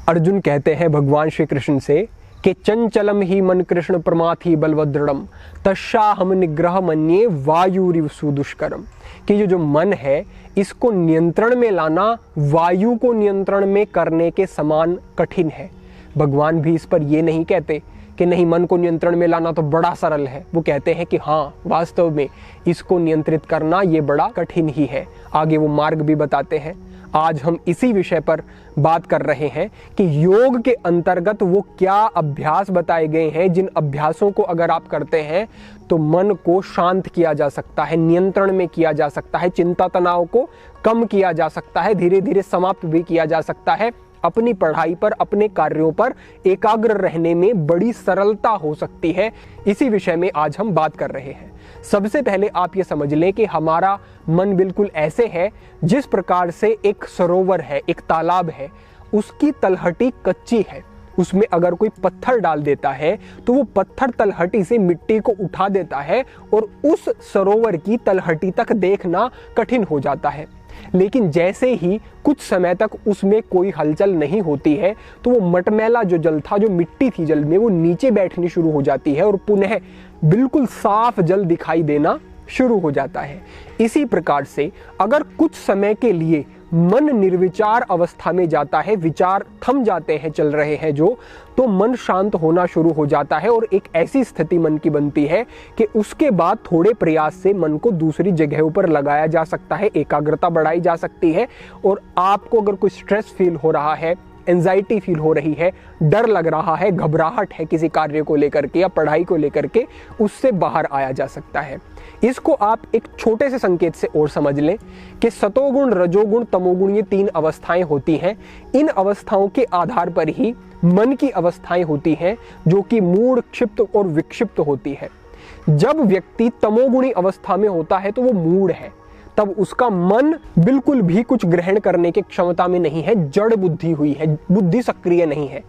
अर्जुन कहते हैं भगवान श्री कृष्ण से कि चंचलम ही मन कृष्ण प्रमाथि बलवदृढ़म तस्याहम निग्रह मन्ये वायुरिव सुदुष्करम, कि जो मन है इसको नियंत्रण में लाना वायु को नियंत्रण में करने के समान कठिन है। भगवान भी इस पर ये नहीं कहते कि नहीं, मन को नियंत्रण में लाना तो बड़ा सरल है। वो कहते हैं कि हाँ, वास्तव में इसको नियंत्रित करना ये बड़ा कठिन ही है। आगे वो मार्ग भी बताते हैं। आज हम इसी विषय पर बात कर रहे हैं कि योग के अंतर्गत वो क्या अभ्यास बताए गए हैं जिन अभ्यासों को अगर आप करते हैं तो मन को शांत किया जा सकता है, नियंत्रण में किया जा सकता है, चिंता तनाव को कम किया जा सकता है, धीरे धीरे समाप्त भी किया जा सकता है, अपनी पढ़ाई पर, अपने कार्यों पर एकाग्र रहने में बड़ी सरलता हो सकती है। इसी विषय में आज हम बात कर रहे हैं। सबसे पहले आप ये समझ लें कि हमारा मन बिल्कुल ऐसे है जिस प्रकार से एक सरोवर है, एक तालाब है, उसकी तलहटी कच्ची है। उसमें अगर कोई पत्थर डाल देता है तो वो पत्थर तलहटी से मिट्टी को उठा देता है और उस सरोवर की तलहटी तक देखना कठिन हो जाता है। लेकिन जैसे ही कुछ समय तक उसमें कोई हलचल नहीं होती है तो वो मटमैला जो जल था, जो मिट्टी थी जल में, वो नीचे बैठनी शुरू हो जाती है और पुनः बिल्कुल साफ जल दिखाई देना शुरू हो जाता है। इसी प्रकार से अगर कुछ समय के लिए मन निर्विचार अवस्था में जाता है, विचार थम जाते हैं, चल रहे हैं जो, तो मन शांत होना शुरू हो जाता है और एक ऐसी स्थिति मन की बनती है कि उसके बाद थोड़े प्रयास से मन को दूसरी जगहों पर लगाया जा सकता है, एकाग्रता बढ़ाई जा सकती है। और आपको अगर कोई स्ट्रेस फील हो रहा है, एंजाइटी फील हो रही है, डर लग रहा है, घबराहट है किसी कार्य को लेकर के या पढ़ाई को लेकर के, उससे बाहर आया जा सकता है। इसको आप एक छोटे से संकेत से और समझ लें कि सतोगुण, रजोगुण, तमोगुण, ये 3 अवस्थाएं होती हैं। इन अवस्थाओं के आधार पर ही मन की अवस्थाएं होती हैं जो कि मूढ़, क्षिप्त और विक्षिप्त होती है। जब व्यक्ति तमोगुणी अवस्था में होता है तो वो मूढ़ है, तब उसका मन बिल्कुल भी कुछ ग्रहण करने की क्षमता में नहीं है, जड़ बुद्धि हुई है, बुद्धि सक्रिय नहीं है।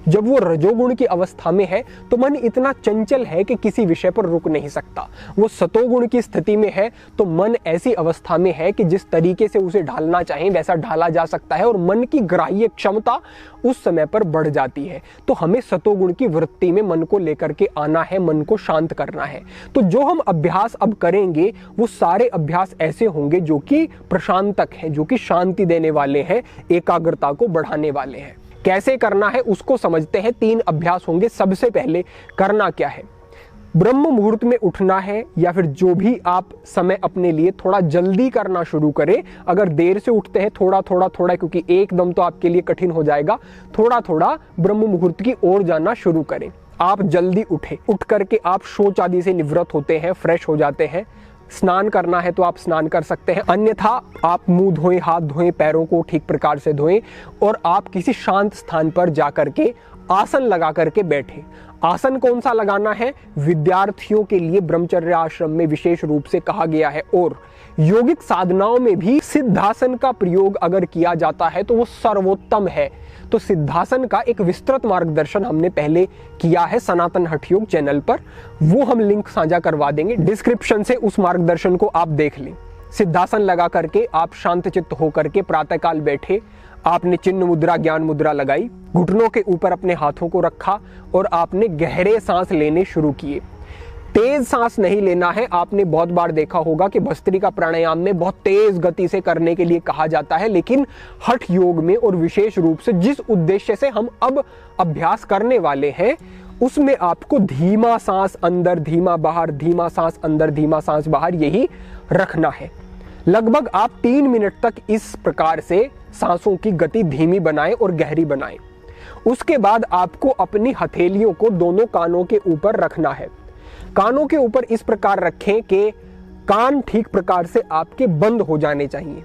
जब वो रजोगुण की अवस्था में है तो मन इतना चंचल है कि किसी विषय पर रुक नहीं सकता। वो सतोगुण की स्थिति में है तो मन ऐसी अवस्था में है कि जिस तरीके से उसे ढालना चाहे वैसा ढाला जा सकता है और मन की ग्राह्य क्षमता उस समय पर बढ़ जाती है। तो हमें सतोगुण की वृत्ति में मन को लेकर के आना है, मन को शांत करना है। तो जो हम अभ्यास अब करेंगे वो सारे अभ्यास ऐसे होंगे जो कि प्रशांतक हैं, जो कि शांति देने वाले हैं, एकाग्रता को बढ़ाने वाले हैं। कैसे करना है उसको समझते हैं। 3 अभ्यास होंगे। सबसे पहले करना क्या है, ब्रह्म मुहूर्त में उठना है या फिर जो भी आप समय अपने लिए थोड़ा जल्दी करना शुरू करें। अगर देर से उठते हैं थोड़ा थोड़ा थोड़ा, क्योंकि एकदम तो आपके लिए कठिन हो जाएगा, थोड़ा थोड़ा ब्रह्म मुहूर्त की ओर जाना शुरू करें। आप जल्दी उठे, उठ करके आप शौच आदि से निवृत्त होते हैं, फ्रेश हो जाते हैं। स्नान करना है तो आप स्नान कर सकते हैं, अन्यथा आप मुंह धोएं, हाथ धोएं, पैरों को ठीक प्रकार से धोएं और आप किसी शांत स्थान पर जाकर के आसन लगा करके बैठे। आसन कौन सा लगाना है, विद्यार्थियों के लिए ब्रह्मचर्य आश्रम में विशेष रूप से कहा गया है और योगिक साधनाओं में भी सिद्धासन का प्रयोग अगर किया जाता है तो वो सर्वोत्तम है। तो सिद्धासन का एक विस्तृत मार्गदर्शन हमने पहले किया है सनातन हठ योग चैनल पर, वो हम लिंक साझा करवा देंगे डिस्क्रिप्शन से, उस मार्गदर्शन को आप देख लें। सिद्धासन लगा करके आप शांत चित्त होकर के प्रातःकाल बैठे, आपने चिन्ह मुद्रा, ज्ञान मुद्रा लगाई, घुटनों के ऊपर अपने हाथों को रखा और आपने गहरे सांस लेने शुरू किए। तेज सांस नहीं लेना है। आपने बहुत बार देखा होगा कि भस्त्रिका प्राणायाम में बहुत तेज गति से करने के लिए कहा जाता है, लेकिन हठ योग में और विशेष रूप से जिस उद्देश्य से हम अब अभ्यास करने वाले हैं उसमें आपको धीमा सांस अंदर, धीमा बाहर, धीमा सांस अंदर, धीमा सांस बाहर, यही रखना है। लगभग आप 3 मिनट तक इस प्रकार से सांसों की गति धीमी बनाएं और गहरी बनाएं। उसके बाद आपको अपनी हथेलियों को दोनों कानों के ऊपर रखना है। कानों के ऊपर इस प्रकार रखें कि कान ठीक प्रकार से आपके बंद हो जाने चाहिए।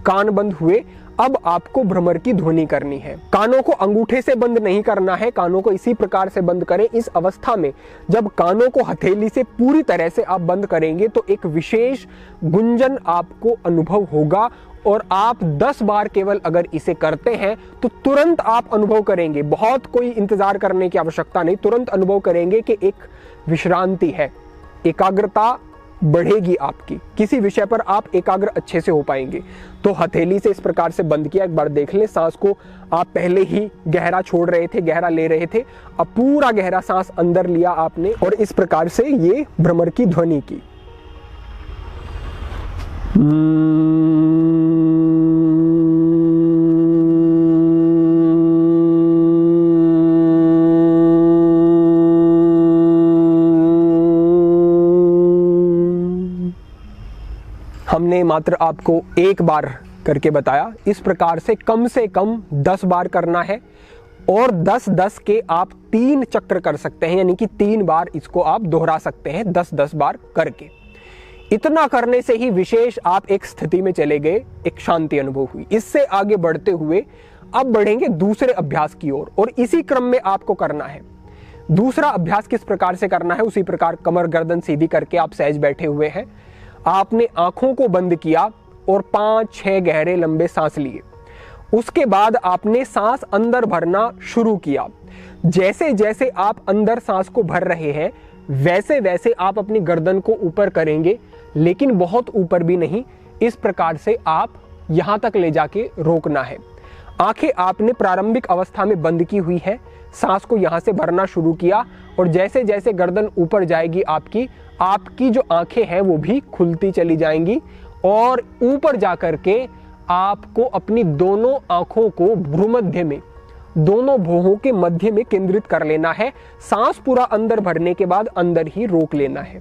कान बंद हुए, अब आपको भ्रमर की ध्वनि करनी है। कानों को अंगूठे से बंद नहीं करना है, कानों को इसी प्रकार से बंद करें। इस अवस्था में जब कानों को हथेली से पूरी तरह से आप बंद करेंगे तो एक विशेष गुंजन आपको अनुभव होगा और आप 10 बार केवल अगर इसे करते हैं तो तुरंत आप अनुभव करेंगे, बहुत कोई इंतजार करने की आवश्यकता नहीं, तुरंत अनुभव करेंगे कि एक विश्रांति है, एकाग्रता बढ़ेगी आपकी, किसी विषय पर आप एकाग्र अच्छे से हो पाएंगे। तो हथेली से इस प्रकार से बंद किया, एक बार देख लें। सांस को आप पहले ही गहरा छोड़ रहे थे, गहरा ले रहे थे, अब पूरा गहरा सांस अंदर लिया आपने और इस प्रकार से ये भ्रमर की ध्वनि की। हमने मात्र आपको एक बार करके बताया, इस प्रकार से कम 10 बार करना है और 10-10 के आप 3 चक्र कर सकते हैं, यानी कि 3 बार इसको आप दोहरा सकते हैं 10-10 बार करके। इतना करने से ही विशेष आप एक स्थिति में चले गए, एक शांति अनुभव हुई। इससे आगे बढ़ते हुए अब बढ़ेंगे दूसरे अभ्यास की ओर और इसी क्रम में आपको करना है। दूसरा अभ्यास किस प्रकार से करना है, उसी प्रकार कमर गर्दन सीधी करके आप सहज बैठे हुए हैं, आपने आंखों को बंद किया और 5-6 गहरे लंबे सांस लिए। उसके बाद आपने सांस अंदर भरना शुरू किया। जैसे जैसे आप अंदर सांस को भर रहे हैं वैसे वैसे आप अपनी गर्दन को ऊपर करेंगे, लेकिन बहुत ऊपर भी नहीं। इस प्रकार से आप यहां तक ले जाके रोकना है। आंखें आपने प्रारंभिक अवस्था में बंद की हुई है, सांस को यहां से भरना शुरू किया और जैसे जैसे गर्दन ऊपर जाएगी आपकी जो आंखें हैं वो भी खुलती चली जाएंगी और ऊपर जाकर के आपको अपनी दोनों आंखों को भ्रूमध्य में, दोनों भौहों के मध्य में केंद्रित कर लेना है। सांस पूरा अंदर भरने के बाद अंदर ही रोक लेना है।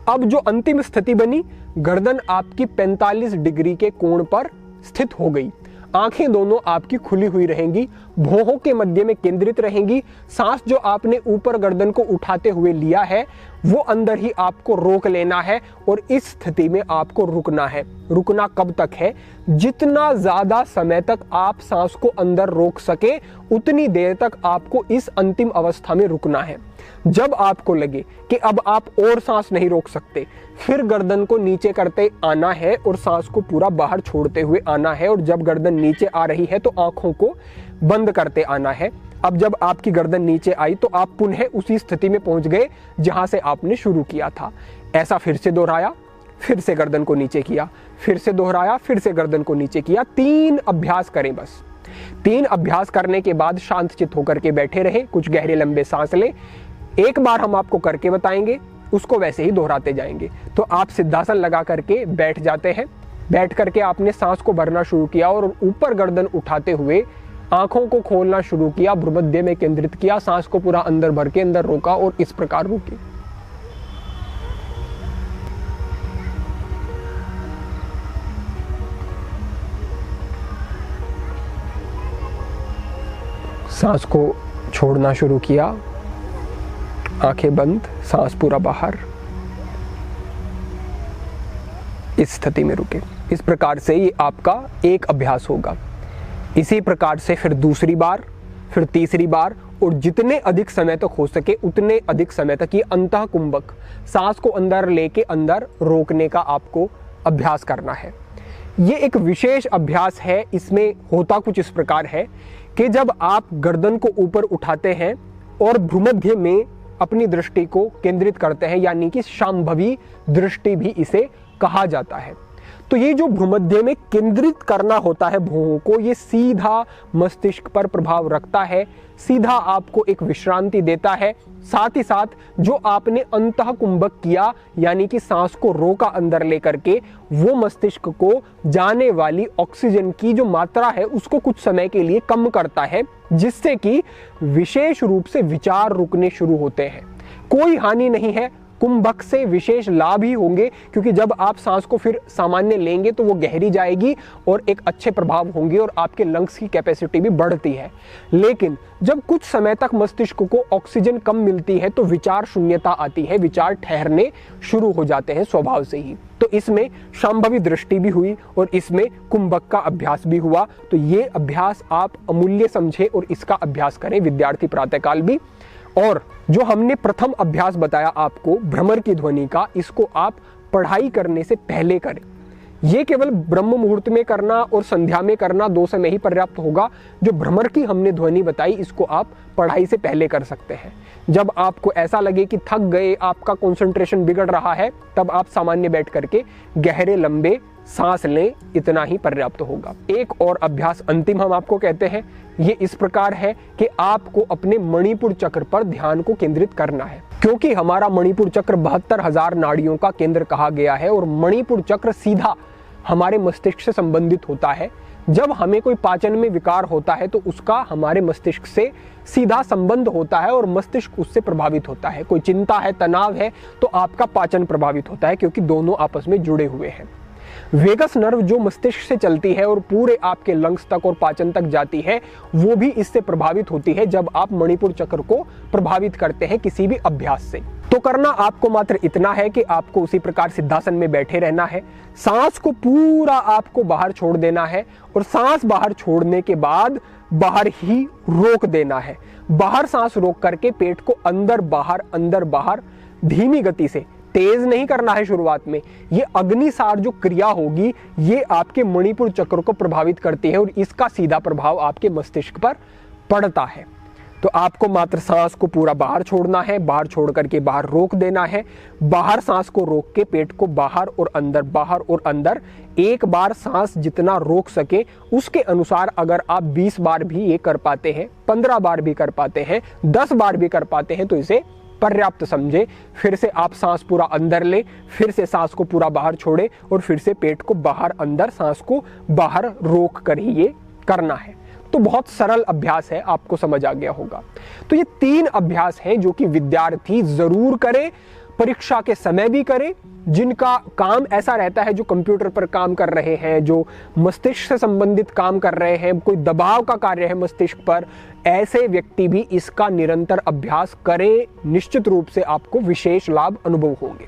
अब जो अंतिम स्थिति बनी, गर्दन आपकी 45 डिग्री के कोण पर स्थित हो गई, आंखें दोनों आपकी खुली हुई रहेंगी, भौहों के मध्य में केंद्रित रहेंगी। सांस जो आपने ऊपर गर्दन को उठाते हुए लिया है वो अंदर ही आपको रोक लेना है और इस स्थिति में आपको रुकना है। रुकना कब तक है? जितना ज्यादा समय तक आप सांस को अंदर रोक सके उतनी देर तक आपको इस अंतिम अवस्था में रुकना है। जब आपको लगे कि अब आप और सांस नहीं रोक सकते, फिर गर्दन को नीचे करते आना है और सांस को पूरा बाहर छोड़ते हुए आना है और जब गर्दन नीचे आ रही है तो आंखों को बंद करते आना है। अब जब आपकी गर्दन नीचे आई तो आप पुनः उसी स्थिति में पहुंच गए जहां से आपने शुरू किया था। ऐसा फिर से दोहराया, फिर से गर्दन को नीचे किया, फिर से दोहराया, फिर से गर्दन को नीचे किया। 3 अभ्यास करें बस। 3 अभ्यास करने के बाद शांत चित्त होकर के बैठे रहे, कुछ गहरे लंबे सांस लें। एक बार हम आपको करके बताएंगे, उसको वैसे ही दोहराते जाएंगे। तो आप सिद्धासन लगा करके बैठ जाते हैं। बैठ करके आपने सांस को भरना शुरू किया और ऊपर गर्दन उठाते हुए आंखों को खोलना शुरू किया, भ्रूमध्य में केंद्रित किया, सांस को पूरा अंदर भर के अंदर रोका और इस प्रकार रोकी। सांस को छोड़ना शुरू किया, आंखें बंद, सांस पूरा बाहर, इस स्थिति में रुके। इस प्रकार से ये आपका एक अभ्यास होगा। इसी प्रकार से फिर दूसरी बार, फिर तीसरी बार और जितने अधिक समय तक हो सके उतने अधिक समय तक ये अंतः कुंभक, सांस को अंदर लेके अंदर रोकने का आपको अभ्यास करना है। ये एक विशेष अभ्यास है। इसमें होता कुछ इस प्रकार है कि जब आप गर्दन को ऊपर उठाते हैं और भ्रूमध्य में अपनी दृष्टि को केंद्रित करते हैं, यानी कि शांभवी दृष्टि भी इसे कहा जाता है, तो ये जो भ्रूमध्य में केंद्रित करना होता है भौहों को, ये सीधा मस्तिष्क पर प्रभाव रखता है, सीधा आपको एक विश्रांति देता है। साथ ही साथ जो आपने अंतः कुंभक किया, यानी कि सांस को रोका अंदर लेकर के, वो मस्तिष्क को जाने वाली ऑक्सीजन की जो मात्रा है उसको कुछ समय के लिए कम करता है, जिससे कि विशेष रूप से विचार रुकने शुरू होते हैं। कोई हानि नहीं है, कुंभक से विशेष लाभ ही होंगे, क्योंकि जब आप सांस को फिर सामान्य लेंगे तो वो गहरी जाएगी और एक अच्छे प्रभाव होंगे और आपके लंग्स की कैपेसिटी भी बढ़ती है। लेकिन जब कुछ समय तक मस्तिष्क को ऑक्सीजन कम मिलती है तो विचार शून्यता आती है, विचार ठहरने शुरू हो जाते हैं स्वभाव से ही। तो इसमें शांभवी दृष्टि भी हुई और इसमें कुंभक का अभ्यास भी हुआ। तो ये अभ्यास आप अमूल्य समझे और इसका अभ्यास करें विद्यार्थी प्रातःकाल भी। और जो हमने प्रथम अभ्यास बताया आपको भ्रमर की ध्वनि का, इसको आप पढ़ाई करने से पहले करें। ये केवल ब्रह्म मुहूर्त में करना और संध्या में करना 2 समय ही पर्याप्त होगा। जो भ्रमर की हमने ध्वनि बताई, इसको आप पढ़ाई से पहले कर सकते हैं। जब आपको ऐसा लगे कि थक गए, आपका कंसंट्रेशन बिगड़ रहा है, तब आप सामान्य बैठ करके गहरे लंबे सांस लें, इतना ही पर्याप्त होगा। एक और अभ्यास अंतिम हम आपको कहते हैं। ये इस प्रकार है कि आपको अपने मणिपुर चक्र पर ध्यान को केंद्रित करना है, क्योंकि हमारा मणिपुर चक्र 72,000 नाड़ियों का केंद्र कहा गया है और मणिपुर चक्र सीधा हमारे मस्तिष्क से संबंधित होता है। जब हमें कोई पाचन में विकार होता है तो उसका हमारे मस्तिष्क से सीधा संबंध होता है और मस्तिष्क उससे प्रभावित होता है। कोई चिंता है, तनाव है, तो आपका पाचन प्रभावित होता है, क्योंकि दोनों आपस में जुड़े हुए हैं। वेगस नर्व जो मस्तिष्क से चलती है और पूरे आपके लंग्स तक और पाचन तक जाती है, वो भी इससे प्रभावित होती है जब आप मणिपुर चक्र को प्रभावित करते हैं किसी भी अभ्यास से। तो करना आपको मात्र इतना है कि आपको उसी प्रकार सिद्धासन में बैठे रहना है। सांस को पूरा आपको बाहर छोड़ देना है और सांस बाहर छोड़ने के बाद बाहर ही रोक देना है। बाहर सांस रोक करके पेट को अंदर बाहर धीमी गति से, तेज नहीं करना है शुरुआत में। ये अग्निसार जो क्रिया होगी, ये आपके मणिपुर चक्र को प्रभावित करती है और इसका सीधा प्रभाव आपके मस्तिष्क पर पड़ता है। तो आपको मात्र सांस को पूरा बाहर छोड़ना है, बाहर छोड़ करके बाहर रोक देना है। बाहर सांस को रोक के पेट को बाहर और अंदर एक बार सांस जितना रोक सके उसके अनुसार अगर आप 20 बार भी ये कर पाते हैं, 15 बार भी कर पाते हैं, 10 बार भी कर पाते हैं, तो इसे पर्याप्त समझे। फिर से आप सांस पूरा अंदर ले, फिर से सांस को पूरा बाहर छोड़े और फिर से पेट को बाहर अंदर, सांस को बाहर रोक कर ही ये करना है। तो बहुत सरल अभ्यास है, आपको समझ आ गया होगा। तो ये 3 अभ्यास हैं जो कि विद्यार्थी जरूर करे, परीक्षा के समय भी करे। जिनका काम ऐसा रहता है, जो कंप्यूटर पर काम कर रहे हैं, जो मस्तिष्क से संबंधित काम कर रहे हैं, कोई दबाव का कार्य है मस्तिष्क पर, ऐसे व्यक्ति भी इसका निरंतर अभ्यास करें। निश्चित रूप से आपको विशेष लाभ अनुभव होंगे।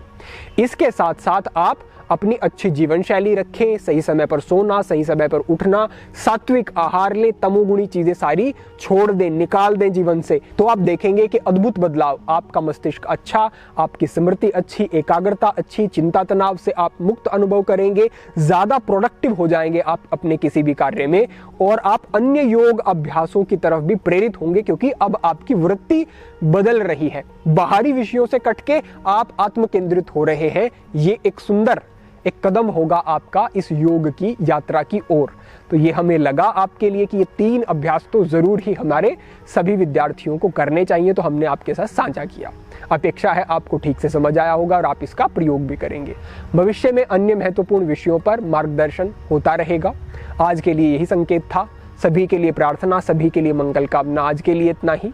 इसके साथ साथ आप अपनी अच्छी जीवन शैली रखें, सही समय पर सोना, सही समय पर उठना, सात्विक आहार लें, तमोगुणी चीजें सारी छोड़ दें, निकाल दें जीवन से। तो आप देखेंगे कि अद्भुत बदलाव। आपका मस्तिष्क अच्छा, आपकी स्मृति अच्छी, एकाग्रता अच्छी, चिंता तनाव से आप मुक्त अनुभव करेंगे, ज्यादा प्रोडक्टिव हो जाएंगे आप अपने किसी भी कार्य में, और आप अन्य योग अभ्यासों की तरफ भी प्रेरित होंगे, क्योंकि अब आपकी वृत्ति बदल रही है। बाहरी विषयों से कटके आप आत्म केंद्रित हो रहे हैं। ये एक सुंदर एक कदम होगा आपका इस योग की यात्रा की ओर। तो ये हमें लगा आपके लिए कि ये 3 अभ्यास तो जरूर ही हमारे सभी विद्यार्थियों को करने चाहिए, तो हमने आपके साथ साझा किया। अपेक्षा है आपको ठीक से समझ आया होगा और आप इसका प्रयोग भी करेंगे। भविष्य में अन्य महत्वपूर्ण विषयों पर मार्गदर्शन होता रहेगा। आज के लिए यही संकेत था। सभी के लिए प्रार्थना, सभी के लिए मंगल कामना। आज के लिए इतना ही।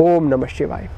ओम नमः शिवाय।